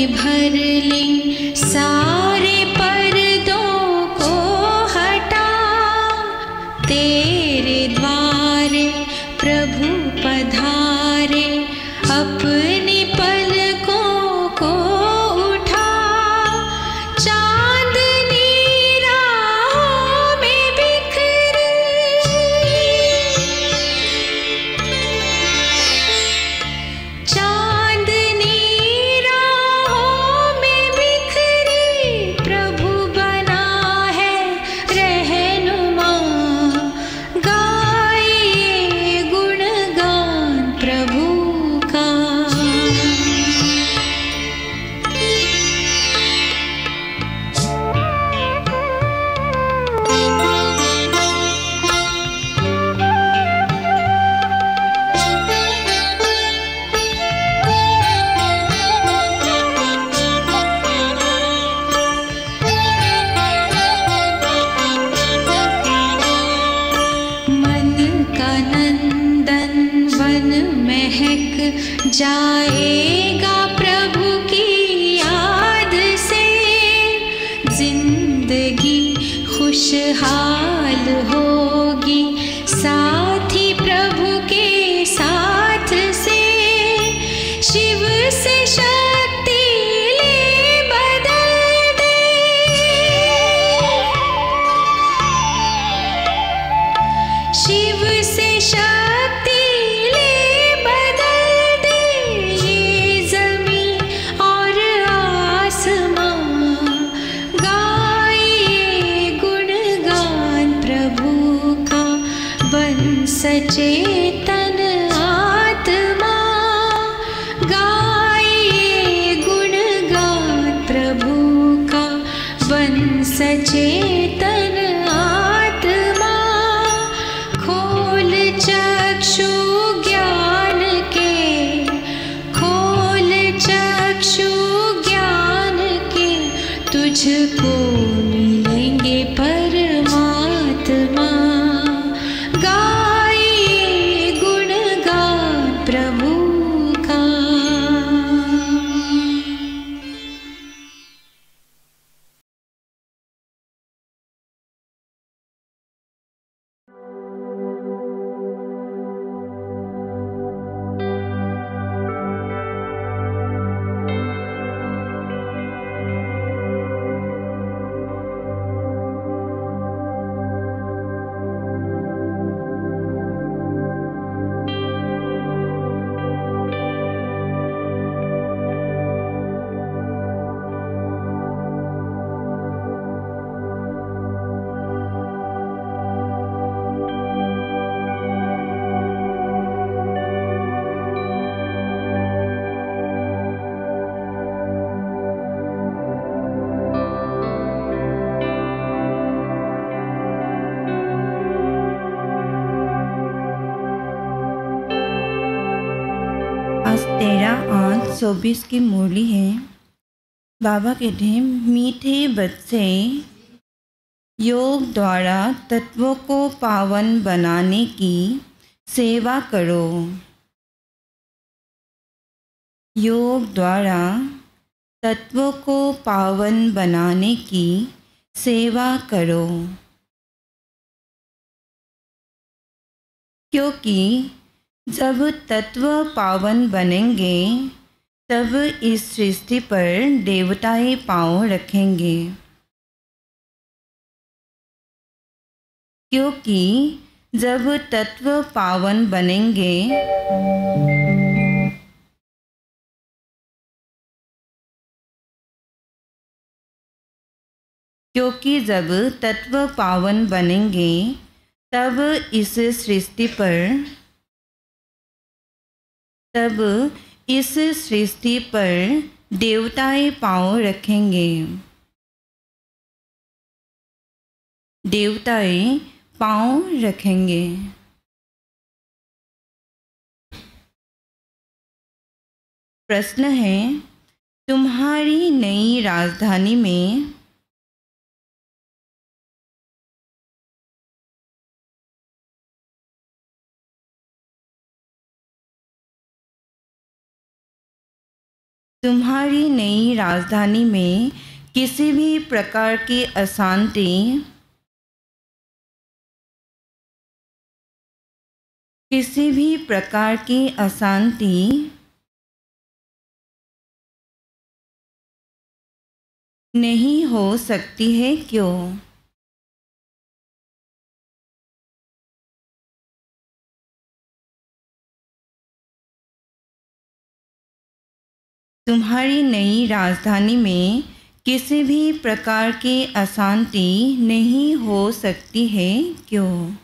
भर ले सारे पर्दों को हटा, तेरे द्वारे प्रभु पधारे, अपनी पलकों को उठा। चांदनी राहों में बिखरी, चांदनी राहों में बिखरी, प्रभु बना है रहनुमा। गाइए गुणगान प्रभु का। मन का नंदन वन महक जाएगा प्रभु की याद से, जिंदगी खुशहाल होगी साथी प्रभु के साथ से। शिव से शक्ति ले बदल दे, शिव से शक्ति ले बदल दे, ये जमीन और आसमां। गाइए गुणगान प्रभु का, बन सचेतन आत्मा। गाइए गुणगान प्रभु का, बन सचेतन आत्मा। खोल चक्षु ज्ञान के, खोल चक्षु ज्ञान के, तुझको मिलेंगे परमात्मा। गाइए गुणगान प्रभु का। आज 13/8/24 की मुरली है। बाबा कहते हैं, मीठे बच्चे योग द्वारा तत्वों को पावन बनाने की सेवा करो। योग द्वारा तत्वों को पावन बनाने की सेवा करो, क्योंकि जब तत्व पावन बनेंगे तब इस सृष्टि पर देवताएं पाँव रखेंगे। क्योंकि जब तत्व पावन बनेंगे क्योंकि जब तत्व पावन बनेंगे तब इस सृष्टि पर देवताएं पाँव रखेंगे। देवताएं पाँव रखेंगे। प्रश्न है, तुम्हारी नई राजधानी में तुम्हारी नई राजधानी में किसी भी प्रकार की अशांति नहीं हो सकती है, क्यों? तुम्हारी नई राजधानी में किसी भी प्रकार की अशांति नहीं हो सकती है, क्यों?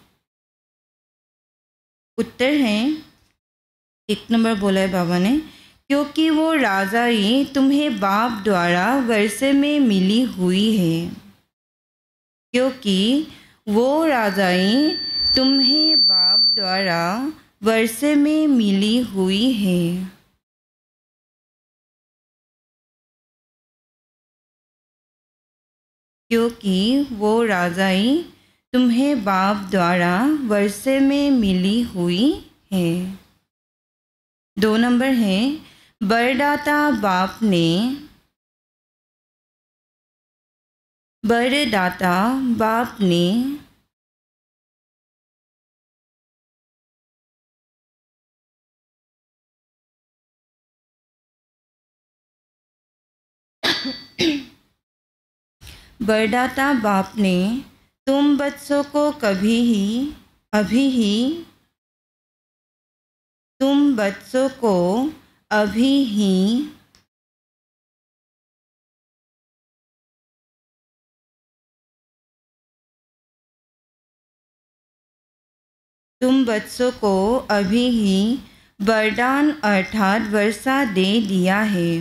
उत्तर है, 1 नंबर बोला है बाबा ने, क्योंकि वो राजाई तुम्हें बाप द्वारा वर्षे में मिली हुई है। क्योंकि वो राजाई तुम्हें बाप द्वारा वर्षे में मिली हुई है। क्योंकि वो राजाई तुम्हें बाप द्वारा वर्षे में मिली हुई है। 2 नंबर है, बरदाता बाप ने बरदाता बाप ने तुम बच्चों को अभी ही वरदान अर्थात वर्षा दे दिया है।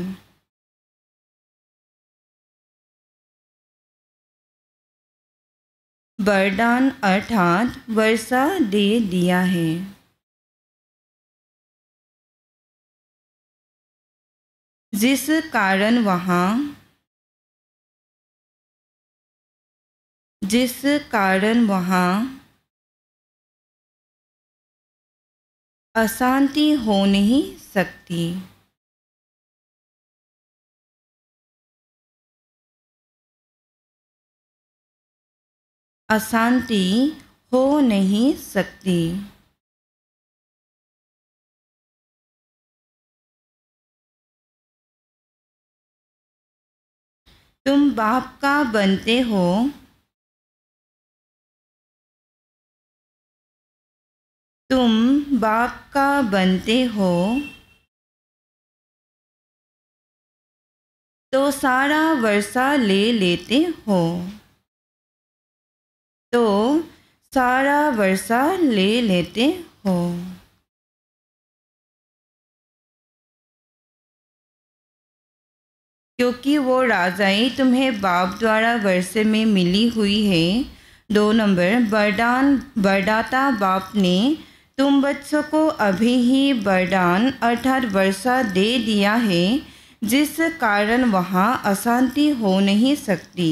वरदान अर्थात वर्षा दे दिया है। जिस कारण वहाँ अशांति हो नहीं सकती। अशांति हो नहीं सकती। तुम बाप का बनते हो, तो सारा वर्षा ले लेते हो। क्योंकि वो राजाई तुम्हें बाप द्वारा वर्षे में मिली हुई है। 2 नंबर, वरदाता बाप ने तुम बच्चों को अभी ही वरदान अर्थात वर्षा दे दिया है, जिस कारण वहाँ अशांति हो नहीं सकती।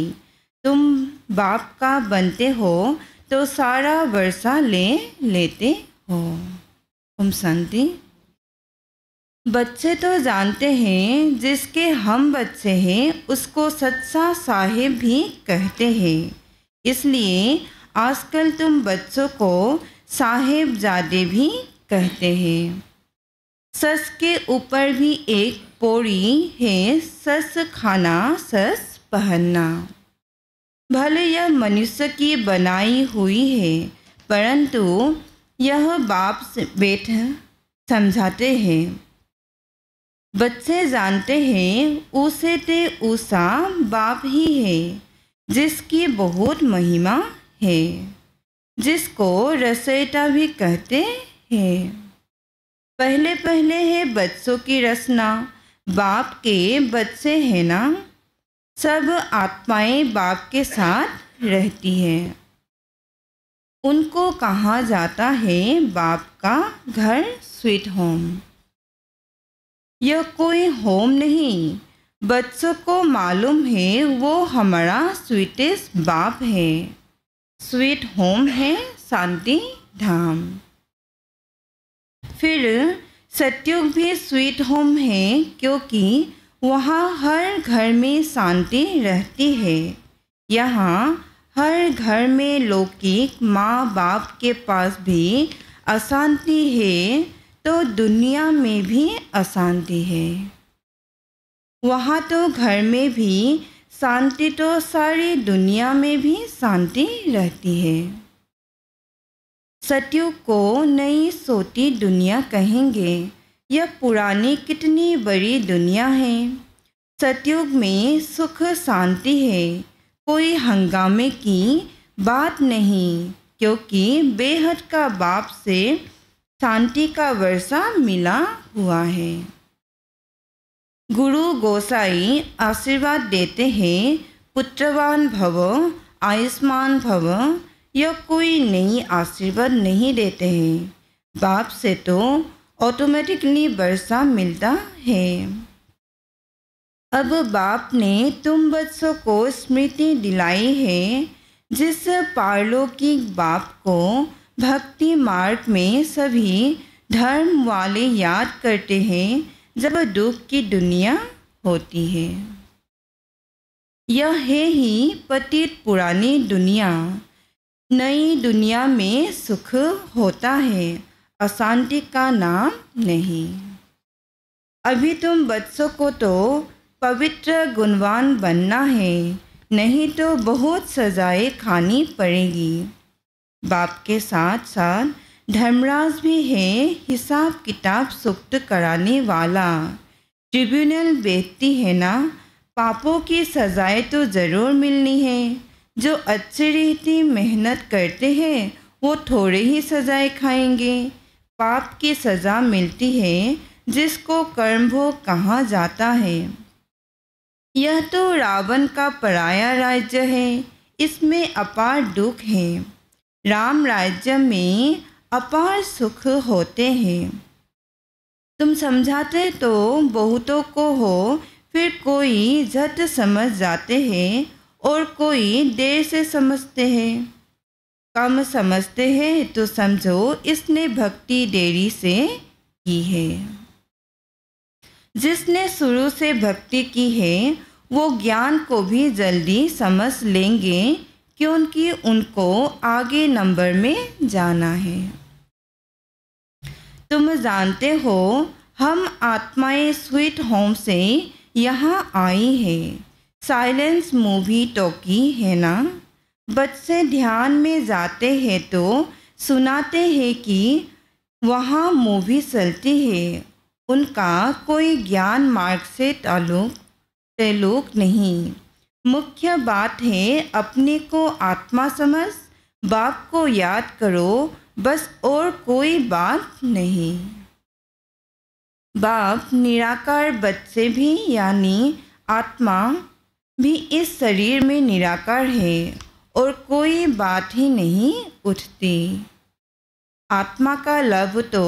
तुम बाप का बनते हो तो सारा वर्षा ले लेते हो। ओम शांति। बच्चे तो जानते हैं जिसके हम बच्चे हैं उसको सच्चा साहिब भी कहते हैं। इसलिए आजकल तुम बच्चों को साहिबजादे भी कहते हैं। सस के ऊपर भी एक पौड़ी है, सस खाना सस पहनना। भले यह मनुष्य की बनाई हुई है, परंतु यह बाप से बेटा समझाते हैं। बच्चे जानते हैं उसे ते उषा बाप ही है, जिसकी बहुत महिमा है, जिसको रचयिता भी कहते हैं। पहले पहले है बच्चों की रचना, बाप के बच्चे हैं ना। सब आत्माएं बाप के साथ रहती हैं। उनको कहा जाता है बाप का घर स्वीट होम। यह कोई होम नहीं, बच्चों को मालूम है वो हमारा स्वीटेस्ट बाप है। स्वीट होम है शांति धाम। फिर सत्युग भी स्वीट होम है, क्योंकि वहाँ हर घर में शांति रहती है। यहाँ हर घर में लौकिक माँ बाप के पास भी अशांति है तो दुनिया में भी अशांति है। वहाँ तो घर में भी शांति तो सारी दुनिया में भी शांति रहती है। सतयुग को नई सोती दुनिया कहेंगे। यह पुरानी कितनी बड़ी दुनिया है। सतयुग में सुख शांति है, कोई हंगामे की बात नहीं, क्योंकि बेहद का बाप से शांति का वर्षा मिला हुआ है। गुरु गोसाई आशीर्वाद देते हैं, पुत्रवान भव, आयुष्मान भव। यह कोई नई आशीर्वाद नहीं देते हैं, बाप से तो ऑटोमेटिकली वर्षा मिलता है। अब बाप ने तुम बच्चों को स्मृति दिलाई है, जिस पारलौकिक बाप को भक्ति मार्ग में सभी धर्म वाले याद करते हैं जब दुख की दुनिया होती है। यह है ही पतित पुरानी दुनिया। नई दुनिया में सुख होता है, अशांति का नाम नहीं। अभी तुम बच्चों को तो पवित्र गुणवान बनना है, नहीं तो बहुत सजाएं खानी पड़ेगी। बाप के साथ साथ धर्मराज भी है, हिसाब किताब सुक्त कराने वाला। ट्रिब्यूनल व्यक्ति है ना, पापों की सजाएं तो ज़रूर मिलनी है। जो अच्छी रीति मेहनत करते हैं वो थोड़े ही सजाएं खाएंगे। पाप की सज़ा मिलती है जिसको कर्मभोग कहा जाता है। यह तो रावण का पराया राज्य है, इसमें अपार दुख है। राम राज्य में अपार सुख होते हैं। तुम समझाते तो बहुतों को हो, फिर कोई झट समझ जाते हैं और कोई देर से समझते हैं। कम समझते हैं तो समझो इसने भक्ति देरी से की है। जिसने शुरू से भक्ति की है वो ज्ञान को भी जल्दी समझ लेंगे, क्योंकि उनको आगे नंबर में जाना है। तुम जानते हो हम आत्माएं स्वीट होम से यहाँ आई है। साइलेंस मूवी टॉकी है ना। बच्चे ध्यान में जाते हैं तो सुनाते हैं कि वहाँ मूवी चलती है। उनका कोई ज्ञान मार्ग से ताल्लुक नहीं। मुख्य बात है अपने को आत्मा समझ, बाप को याद करो, बस और कोई बात नहीं। बाप निराकार बच्चे भी यानी आत्मा भी इस शरीर में निराकार है और कोई बात ही नहीं उठती। आत्मा का लव तो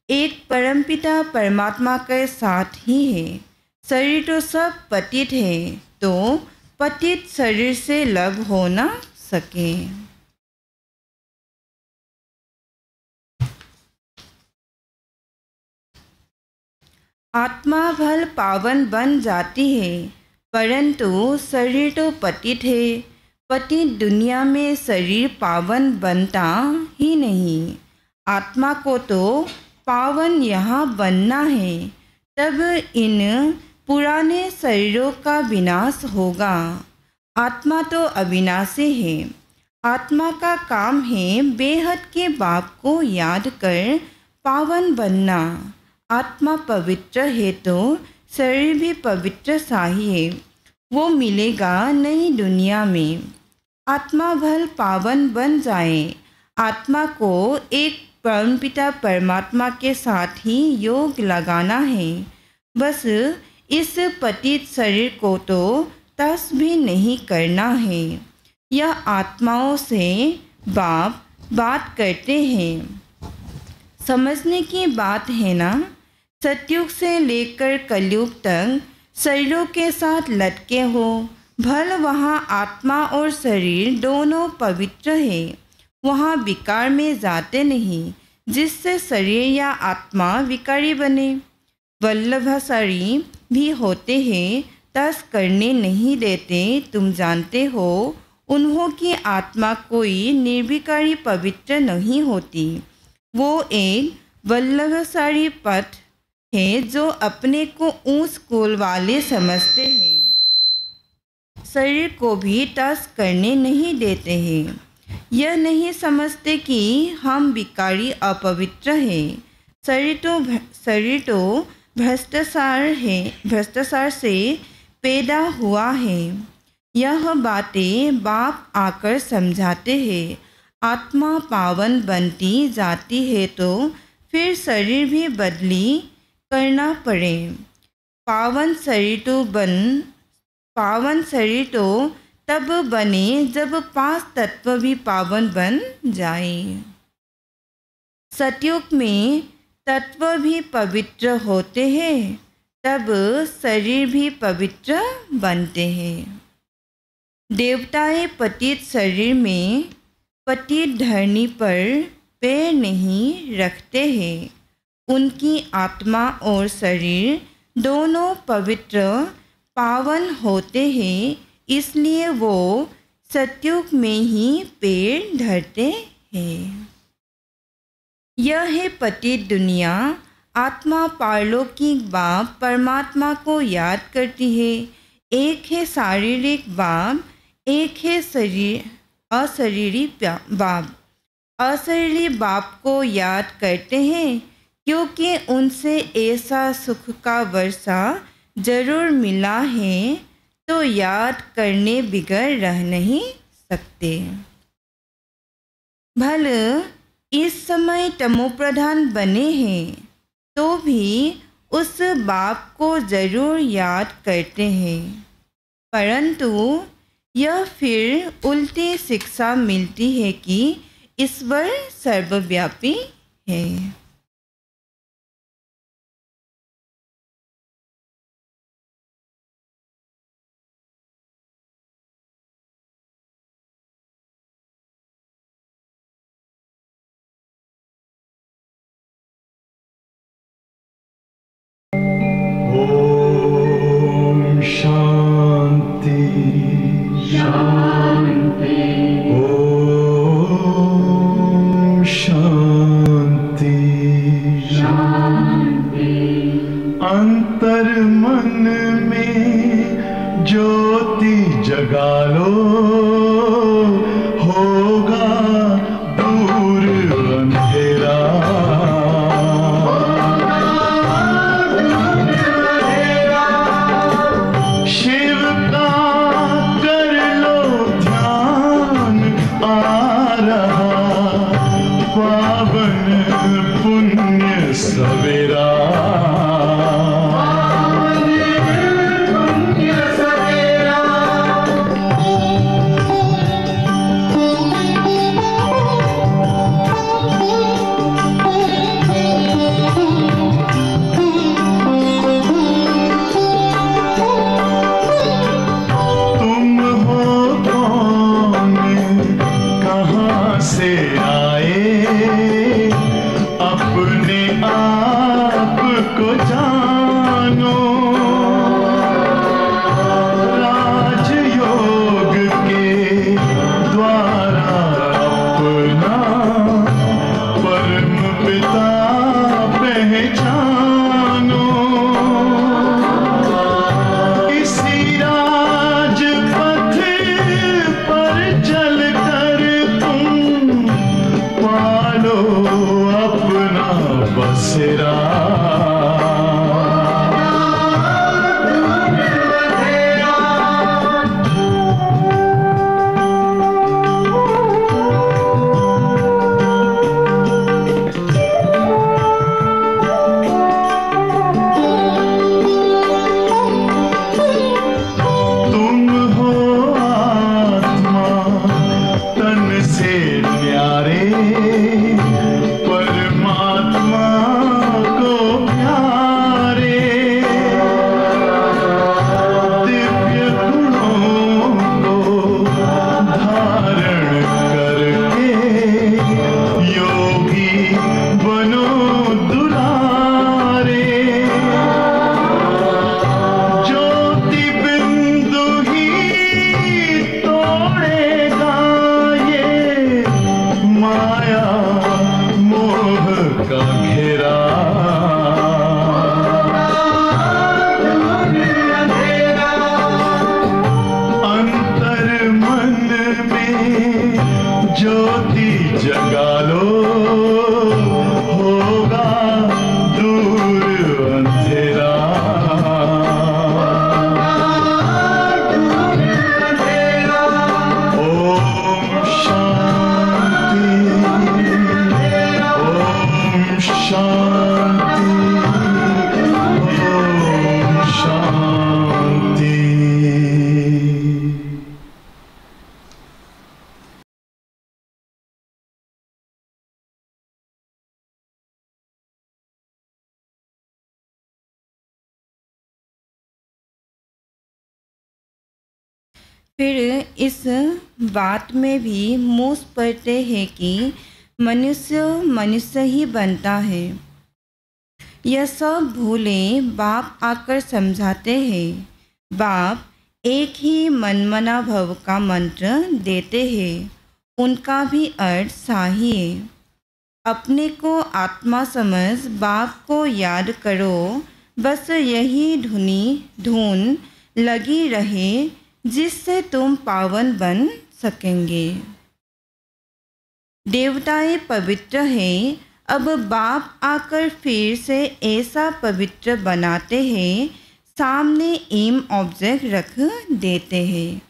एक परमपिता परमात्मा के साथ ही है। शरीर तो सब पतित है, तो पतित शरीर से लव हो न सके। आत्मा भल पावन बन जाती है, परंतु शरीर तो पतित है। पतित दुनिया में शरीर पावन बनता ही नहीं। आत्मा को तो पावन यहाँ बनना है, तब इन पुराने शरीरों का विनाश होगा। आत्मा तो अविनाशी है। आत्मा का काम है बेहद के बाप को याद कर पावन बनना। आत्मा पवित्र है तो शरीर भी पवित्र सा ही है, वो मिलेगा नई दुनिया में। आत्मा भल पावन बन जाए। आत्मा को एक परमपिता परमात्मा के साथ ही योग लगाना है। बस इस पतित शरीर को तो तस भी नहीं करना है। यह आत्माओं से बाप बात करते हैं। समझने की बात है ना। सतयुग से लेकर कलयुग तक शरीरों के साथ लटके हो। भल वहाँ आत्मा और शरीर दोनों पवित्र है, वहाँ विकार में जाते नहीं, जिससे शरीर या आत्मा विकारी बने। वल्लभाचारी भी होते हैं तस करने नहीं देते। तुम जानते हो उन्हों की आत्मा कोई निर्विकारी पवित्र नहीं होती। वो एक वल्लभसारी पथ है जो अपने को ऊंच कुल वाले समझते हैं, शरीर को भी टच करने नहीं देते हैं। यह नहीं समझते कि हम विकारी अपवित्र हैं। शरीर तो भ्रष्टाचार से पैदा हुआ है। यह बातें बाप आकर समझाते हैं। आत्मा पावन बनती जाती है तो फिर शरीर भी बदली करना पड़े। पावन शरीर तो तब बने जब 5 तत्व भी पावन बन जाए। सतयुग में तत्व भी पवित्र होते हैं, तब शरीर भी पवित्र बनते हैं। देवताएं पतित शरीर में पतित धरनी पर पैर नहीं रखते हैं। उनकी आत्मा और शरीर दोनों पवित्र पावन होते हैं, इसलिए वो सतयुग में ही पैर धरते हैं। यह है पतित दुनिया। आत्मा पारलौकिक बाप परमात्मा को याद करती है। एक है शारीरिक बाप, एक है अशरीरी बाप। अशरीरी बाप को याद करते हैं क्योंकि उनसे ऐसा सुख का वर्षा जरूर मिला है, तो याद करने बिगड़ रह नहीं सकते। भले इस समय तमोप्रधान बने हैं तो भी उस बाप को जरूर याद करते हैं, परंतु यह फिर उल्टी शिक्षा मिलती है कि ईश्वर सर्वव्यापी है। अंतर मन में ज्योति जगा लो, होगा दूर अंधेरा। शिव का कर लो ध्यान, आ रहा पावन पुण्य सवेरा। परमात्मा को फिर इस बात में भी मूस पड़ते हैं कि मनुष्य मनुष्य ही बनता है। यह सब भूलें बाप आकर समझाते हैं। बाप एक ही मनमना भव का मंत्र देते हैं। उनका भी अर्थ साही है। अपने को आत्मा समझ बाप को याद करो, बस यही धुन लगी रहे जिससे तुम पावन बन सकेंगे। देवताएं पवित्र हैं, अब बाप आकर फिर से ऐसा पवित्र बनाते हैं, सामने एम ऑब्जेक्ट रख देते हैं।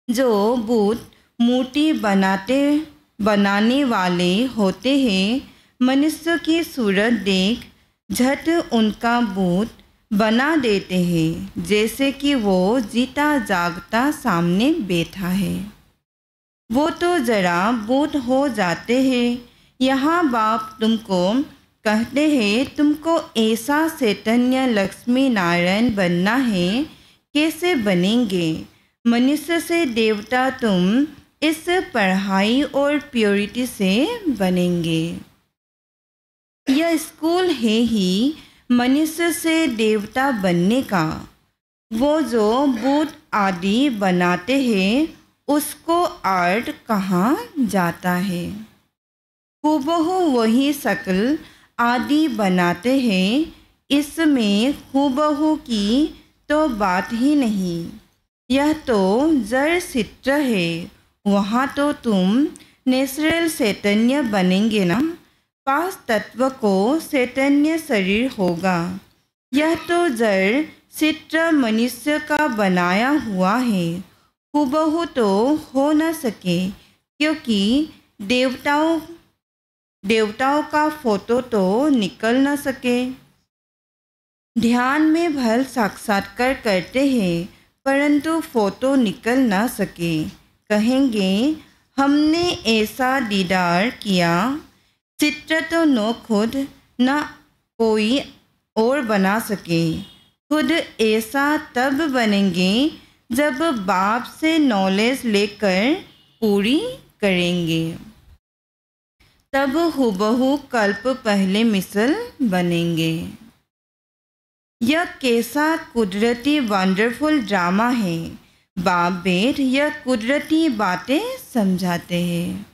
जो बुत मूर्ति बनाने वाले होते हैं, मनुष्य की सूरत देख झट उनका बुत बना देते हैं, जैसे कि वो जीता जागता सामने बैठा है। वो तो जरा बुत हो जाते हैं। यहाँ बाप तुमको कहते हैं, तुमको ऐसा चैतन्य लक्ष्मी नारायण बनना है। कैसे बनेंगे? मनुष्य से देवता तुम इस पढ़ाई और प्योरिटी से बनेंगे। यह स्कूल है ही मनुष्य से देवता बनने का। वो जो बुत आदि बनाते हैं, उसको आर्ट कहाँ जाता है? हूबहू वही शकल आदि बनाते हैं। इसमें हूबहू की तो बात ही नहीं। यह तो जड़ चित्र है। वहाँ तो तुम नेचुरल चैतन्य बनेंगे ना। पांच तत्व को चैतन्य शरीर होगा। यह तो जड़ चित्र मनुष्य का बनाया हुआ है। हूबहू तो हो न सके, क्योंकि देवताओं का फोटो तो निकल न सके। ध्यान में भल साक्षात्कार करते हैं, परंतु फोटो निकल न सके। कहेंगे हमने ऐसा दीदार किया। चित्र तो न खुद न कोई और बना सके। खुद ऐसा तब बनेंगे जब बाप से नॉलेज लेकर पूरी करेंगे। तब हूबहू कल्प पहले मिसल बनेंगे। यह कैसा कुदरती वंडरफुल ड्रामा है। बाप बेट यह कुदरती बातें समझाते हैं।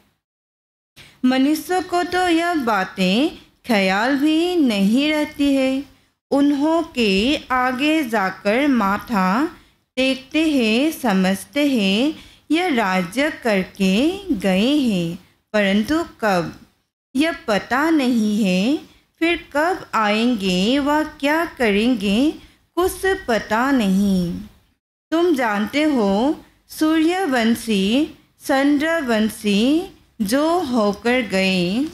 मनुष्य को तो यह बातें ख्याल भी नहीं रहती है। उन्हों के आगे जाकर माथा टेकते हैं, समझते हैं यह राज्य करके गए हैं, परंतु कब यह पता नहीं है। फिर कब आएंगे व क्या करेंगे कुछ पता नहीं। तुम जानते हो सूर्यवंशी चंद्रवंशी जो होकर गए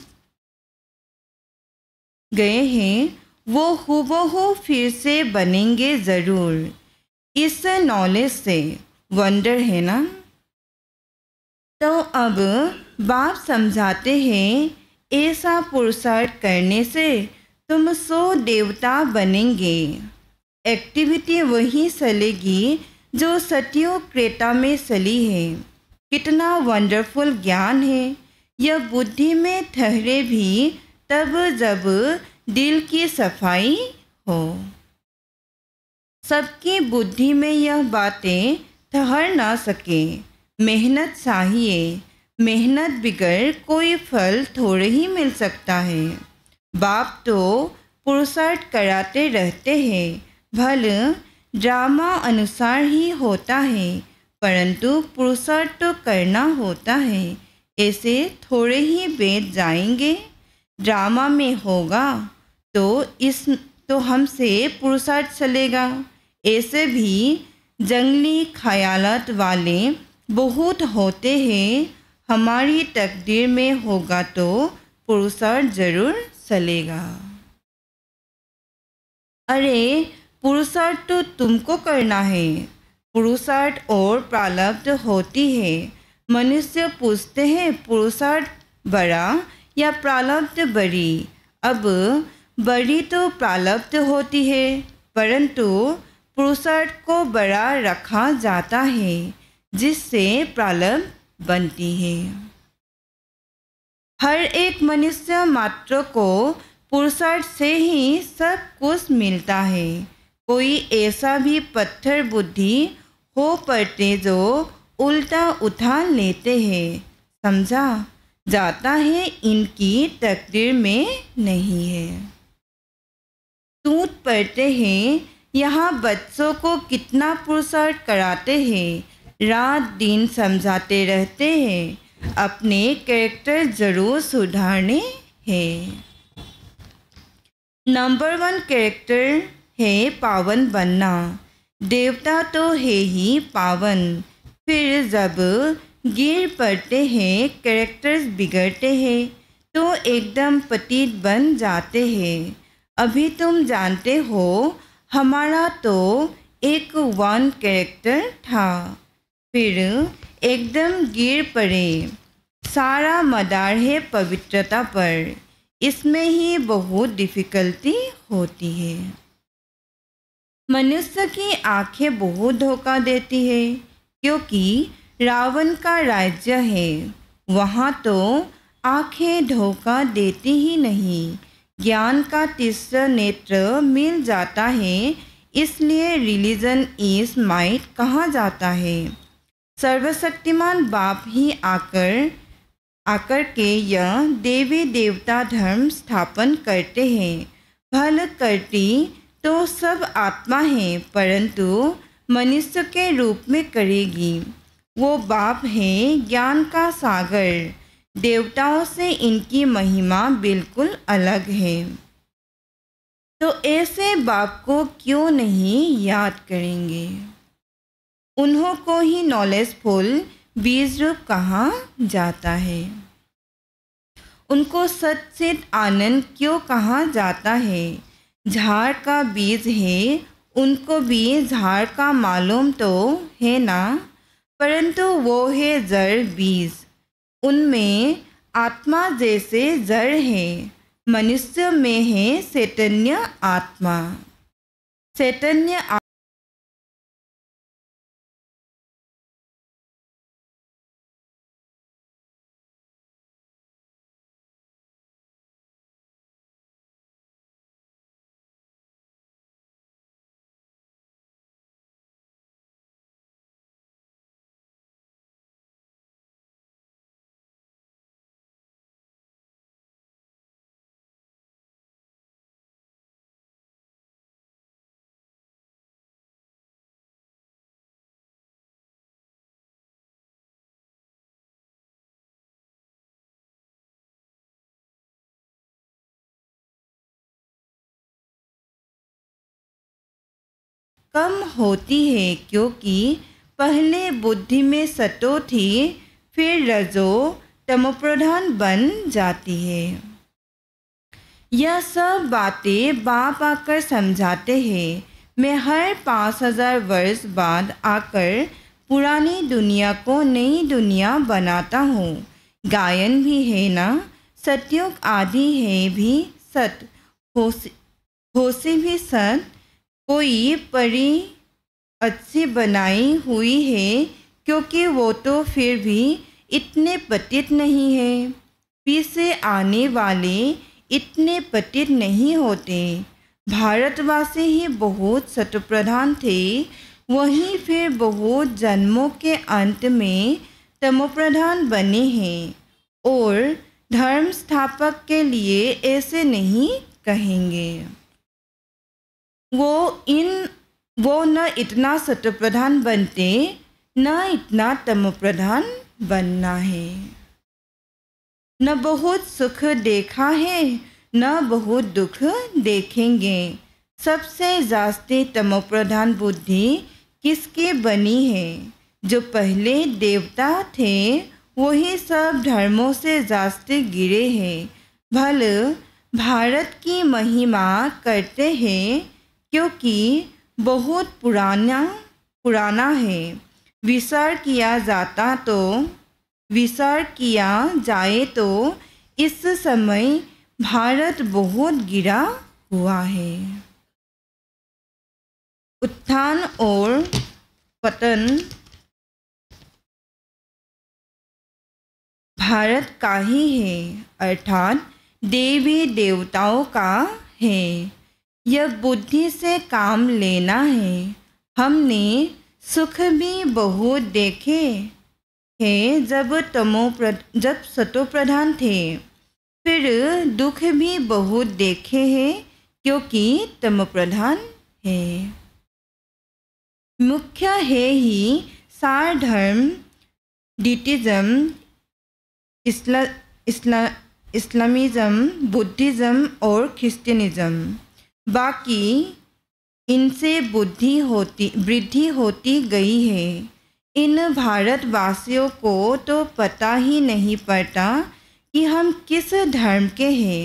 हैं, वो हूबहू फिर से बनेंगे ज़रूर। इस नॉलेज से वंडर है ना। तो अब बाप समझाते हैं, ऐसा पुरुषार्थ करने से तुम 100 देवता बनेंगे। एक्टिविटी वही चलेगी जो सतियों क्रेता में चली है। कितना वंडरफुल ज्ञान है। यह बुद्धि में ठहरे भी तब जब दिल की सफाई हो। सबकी बुद्धि में यह बातें ठहर ना सके। मेहनत चाहिए। मेहनत बिगड़ कोई फल थोड़े ही मिल सकता है। बाप तो पुरुषार्थ कराते रहते हैं। भल ड्रामा अनुसार ही होता है, परंतु पुरुषार्थ तो करना होता है। ऐसे थोड़े ही बैठ जाएंगे। ड्रामा में होगा तो हमसे पुरुषार्थ चलेगा। ऐसे भी जंगली ख्यालात वाले बहुत होते हैं। हमारी तकदीर में होगा तो पुरुषार्थ जरूर चलेगा। अरे पुरुषार्थ तो तुमको करना है। पुरुषार्थ और प्रारब्ध होती है। मनुष्य पूछते हैं पुरुषार्थ बड़ा या प्रारब्ध बड़ी। अब बड़ी तो प्रारब्ध होती है, परंतु पुरुषार्थ को बड़ा रखा जाता है, जिससे प्रारब्ध बनती है। हर एक मनुष्य मात्र को पुरुषार्थ से ही सब कुछ मिलता है। कोई ऐसा भी पत्थर बुद्धि हो पड़ते जो उल्टा उठा लेते हैं, समझा जाता है इनकी तकदीर में नहीं है। टूट पड़ते हैं। यहाँ बच्चों को कितना पुरुषार्थ कराते हैं, रात दिन समझाते रहते हैं, अपने कैरेक्टर जरूर सुधारने हैं। नंबर 1 कैरेक्टर है पावन बनना। देवता तो है ही पावन, फिर जब गिर पड़ते हैं, कैरेक्टर्स बिगड़ते हैं तो एकदम पतित बन जाते हैं। अभी तुम जानते हो हमारा तो एक 1 कैरेक्टर था, फिर एकदम गिर पड़े। सारा मदार है पवित्रता पर, इसमें ही बहुत डिफ़िकल्टी होती है। मनुष्य की आंखें बहुत धोखा देती है, क्योंकि रावण का राज्य है, वहाँ तो आंखें धोखा देती ही नहीं। ज्ञान का तीसरा नेत्र मिल जाता है, इसलिए रिलीजन इज माइट कहा जाता है। सर्वशक्तिमान बाप ही आकर के यह देवी देवता धर्म स्थापन करते हैं। भल करती तो सब आत्मा है, परंतु मनुष्य के रूप में करेगी। वो बाप है ज्ञान का सागर, देवताओं से इनकी महिमा बिल्कुल अलग है। तो ऐसे बाप को क्यों नहीं याद करेंगे? उन्हों को ही नॉलेजफुल बीज रूप कहा जाता है। उनको सच्चित आनंद क्यों कहा जाता है? झाड़ का बीज है, उनको भी झाड़ का मालूम तो है ना, परंतु वो है जड़ बीज। उनमें आत्मा जैसे जड़ है, मनुष्य में है चैतन्य आत्मा। चैतन्य कम होती है, क्योंकि पहले बुद्धि में सतो थी, फिर रजो तमोप्रधान बन जाती है। यह सब बातें बाप आकर समझाते हैं। मैं हर 5000 वर्ष बाद आकर पुरानी दुनिया को नई दुनिया बनाता हूँ। गायन भी है ना, सतयुग आदि है भी सत, होशी भी सत। कोई परी अच्छी बनाई हुई है, क्योंकि वो तो फिर भी इतने पतित नहीं है। पीछे आने वाले इतने पतित नहीं होते। भारतवासी ही बहुत सतप्रधान थे, वहीं फिर बहुत जन्मों के अंत में तमोप्रधान बने हैं, और धर्म स्थापक के लिए ऐसे नहीं कहेंगे। वो न इतना सतप्रधान बनते, न इतना तमोप्रधान बनना है। न बहुत सुख देखा है, न बहुत दुख देखेंगे। सबसे जास्ती तमोप्रधान बुद्धि किसकी बनी है? जो पहले देवता थे, वही सब धर्मों से जास्ती गिरे हैं। भल भारत की महिमा करते हैं, क्योंकि बहुत पुराना है। विचार किया जाए तो इस समय भारत बहुत गिरा हुआ है। उत्थान और पतन भारत का ही है, अर्थात देवी देवताओं का है। यह बुद्धि से काम लेना है। हमने सुख भी बहुत देखे हैं जब सतो प्रधान थे, फिर दुख भी बहुत देखे हैं क्योंकि तमो प्रधान है। मुख्य है ही सार धर्म, डिटिज्म, इस्लामिज्म, बुद्धिज्म और क्रिश्चियनिज्म। बाकी इनसे वृद्धि होती गई है। इन भारतवासियों को तो पता ही नहीं पड़ता कि हम किस धर्म के हैं।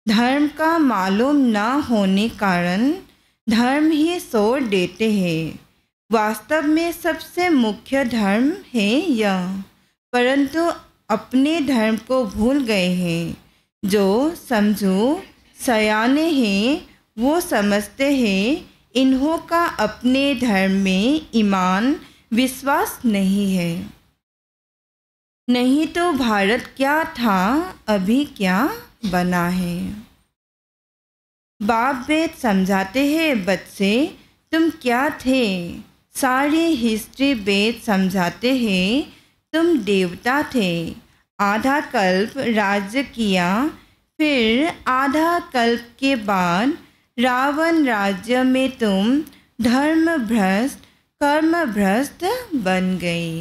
धर्म का मालूम न होने कारण धर्म ही छोड़ देते हैं। वास्तव में सबसे मुख्य धर्म है यह, परंतु अपने धर्म को भूल गए हैं। जो समझो सयाने हैं वो समझते हैं इन्हों का अपने धर्म में ईमान विश्वास नहीं है। नहीं तो भारत क्या था, अभी क्या बना है। बाप वेद समझाते हैं बच्चे तुम क्या थे। सारी हिस्ट्री वेद समझाते हैं तुम देवता थे। आधा कल्प राज्य किया, फिर आधा कल्प के बाद रावण राज्य में तुम धर्म भ्रष्ट कर्म भ्रष्ट बन गए।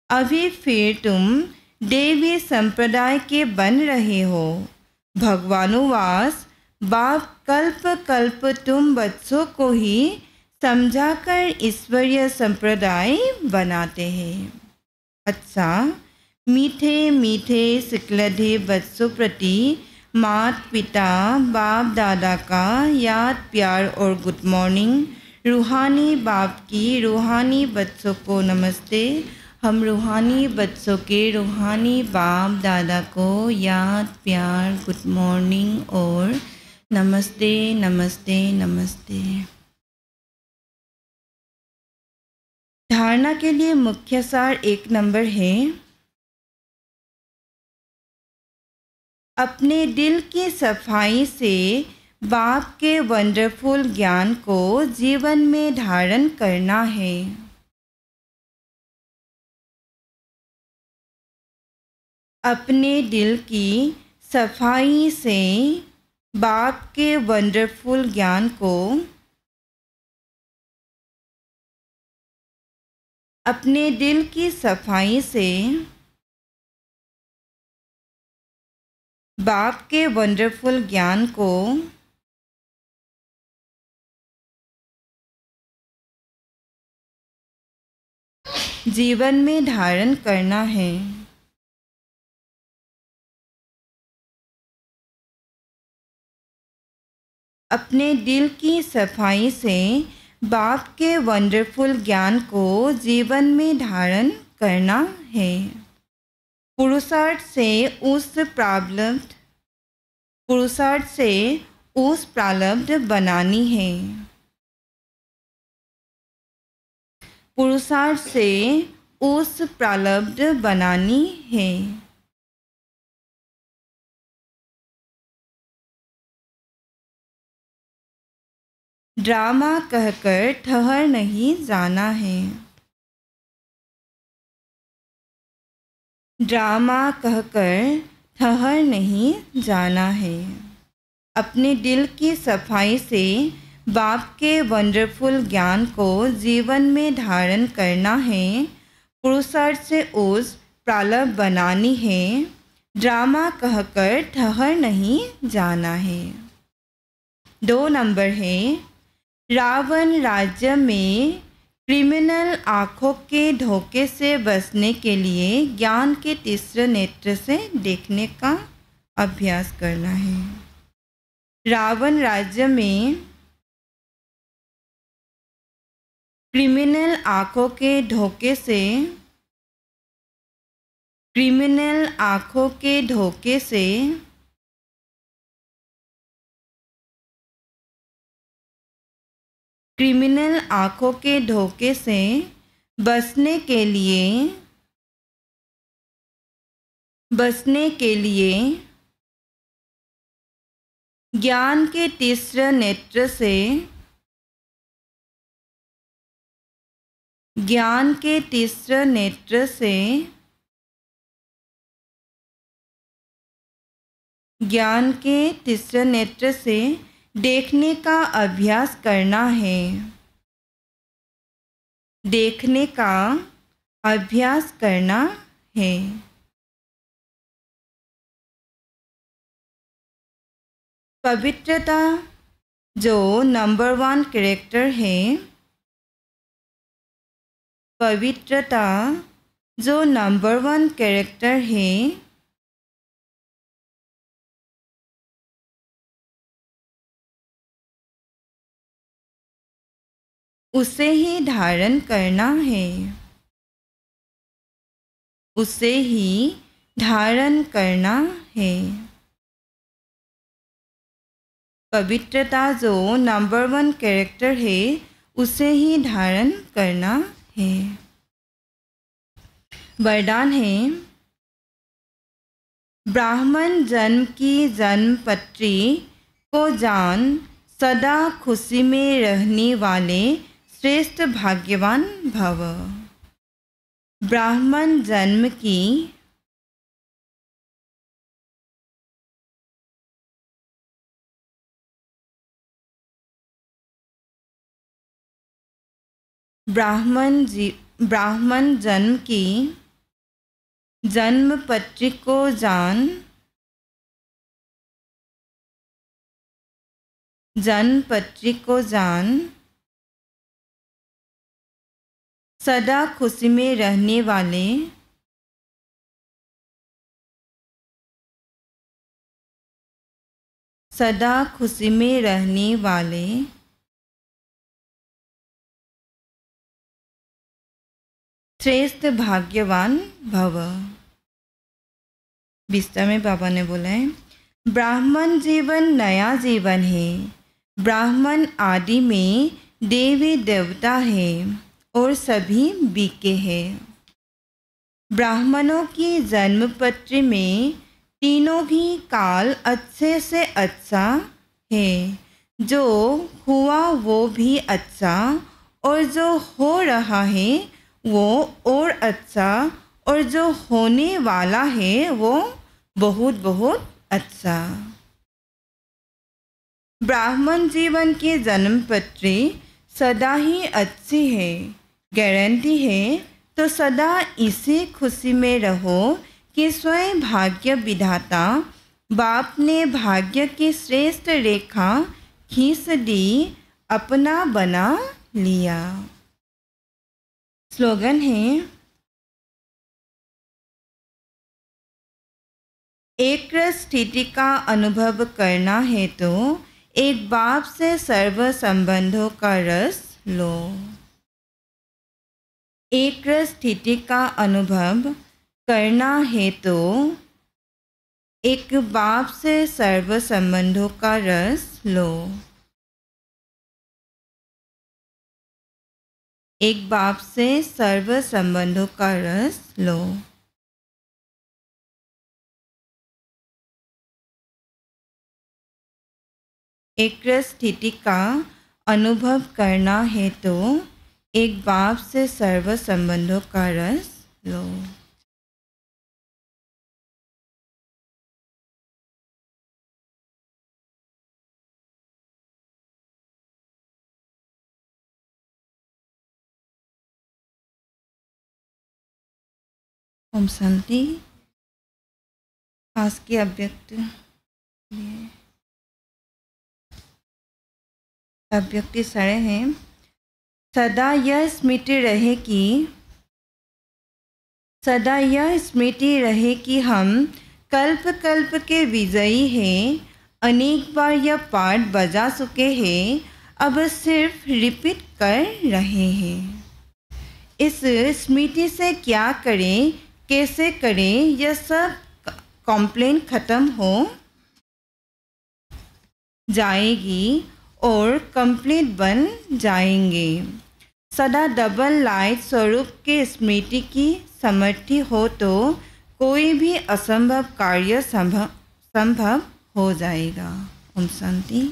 अभी फिर तुम देवी संप्रदाय के बन रहे हो। भगवानुवास बाप कल्प कल्प तुम बच्चों को ही समझाकर ईश्वरीय संप्रदाय बनाते हैं। अच्छा, मीठे मीठे सिकलधे बच्चों प्रति माता पिता बाप दादा का याद प्यार और गुड मॉर्निंग। रूहानी बाप की रूहानी बच्चों को नमस्ते। हम रूहानी बच्चों के रूहानी बाप दादा को याद प्यार गुड मॉर्निंग और नमस्ते नमस्ते नमस्ते। धारणा के लिए मुख्य सार 1 नंबर है, अपने दिल की सफाई से बाप के वंडरफुल ज्ञान को जीवन में धारण करना है। अपने दिल की सफाई से बाप के वंडरफुल ज्ञान को अपने दिल की सफाई से बाप के वंडरफुल ज्ञान को जीवन में धारण करना है। अपने दिल की सफाई से बाप के वंडरफुल ज्ञान को जीवन में धारण करना है। पुरुषार्थ से उस प्रारब्ध बनानी है। पुरुषार्थ से उस प्रारब्ध बनानी है। ड्रामा कहकर ठहर नहीं जाना है। ड्रामा कहकर ठहर नहीं जाना है। अपने दिल की सफाई से बाप के वंडरफुल ज्ञान को जीवन में धारण करना है। पुरुषार्थ से उस प्रारब्ध बनानी है। ड्रामा कहकर ठहर नहीं जाना है। 2 नंबर है, रावण राज्य में क्रिमिनल आँखों के धोखे से बचने के लिए ज्ञान के तीसरे नेत्र से देखने का अभ्यास करना है। रावण राज्य में क्रिमिनल आँखों के धोखे से क्रिमिनल आँखों के धोखे से बचने के लिए ज्ञान के तीसरे नेत्र से देखने का अभ्यास करना है। पवित्रता जो नंबर 1 कैरेक्टर है, उसे ही धारण करना है। पवित्रता जो नंबर 1 कैरेक्टर है, उसे ही धारण करना है। वरदान है, ब्राह्मण जन्म की जन्म पत्री को जान, सदा खुशी में रहने वाले श्रेष्ठ भाग्यवान भव। ब्राह्मण जन्म की ब्राह्मण जन्म की जन्म पत्री को जान, सदा खुशी में रहने वाले श्रेष्ठ भाग्यवान भव। विस्तार में बाबा ने बोला है, ब्राह्मण जीवन नया जीवन है। ब्राह्मण आदि में देवी देवता है और सभी बीके हैं। ब्राह्मणों की जन्म पत्री में तीनों भी काल अच्छे से अच्छा है। जो हुआ वो भी अच्छा, और जो हो रहा है वो और अच्छा, और जो होने वाला है वो बहुत बहुत अच्छा। ब्राह्मण जीवन की जन्म पत्री सदा ही अच्छी है। गारंटी है तो सदा इसी खुशी में रहो कि स्वयं भाग्य विधाता बाप ने भाग्य की श्रेष्ठ रेखा खींच दी, अपना बना लिया। स्लोगन है, एक स्थिति का अनुभव करना है तो एक बाप से सर्व संबंधों का रस लो। एक स्थिति का अनुभव करना है तो एक बाप से सर्व संबंधों का रस लो। एक बाप से सर्व संबंधों का रस लो। एक स्थिति का अनुभव करना है तो एक बाप से सर्व संबंधों का रस लो। ओम शांति। आज की अव्यक्ति सारे हैं। सदा यह स्मृति रहे कि हम कल्प कल्प के विजयी हैं। अनेक बार यह पाठ बजा चुके हैं, अब सिर्फ रिपीट कर रहे हैं। इस स्मृति से क्या करें, कैसे करें, यह सब कंप्लेन खत्म हो जाएगी और कंप्लीट बन जाएंगे। सदा डबल लाइट स्वरूप के स्मृति की समर्थी हो तो कोई भी असंभव कार्य संभव हो जाएगा। ओम शांति।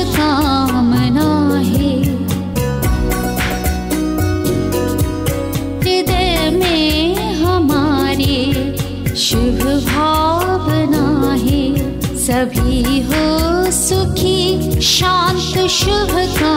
शुभ कामना है। हृदय में हमारे शुभ भावना है। सभी हो सुखी शांत शुभ कामना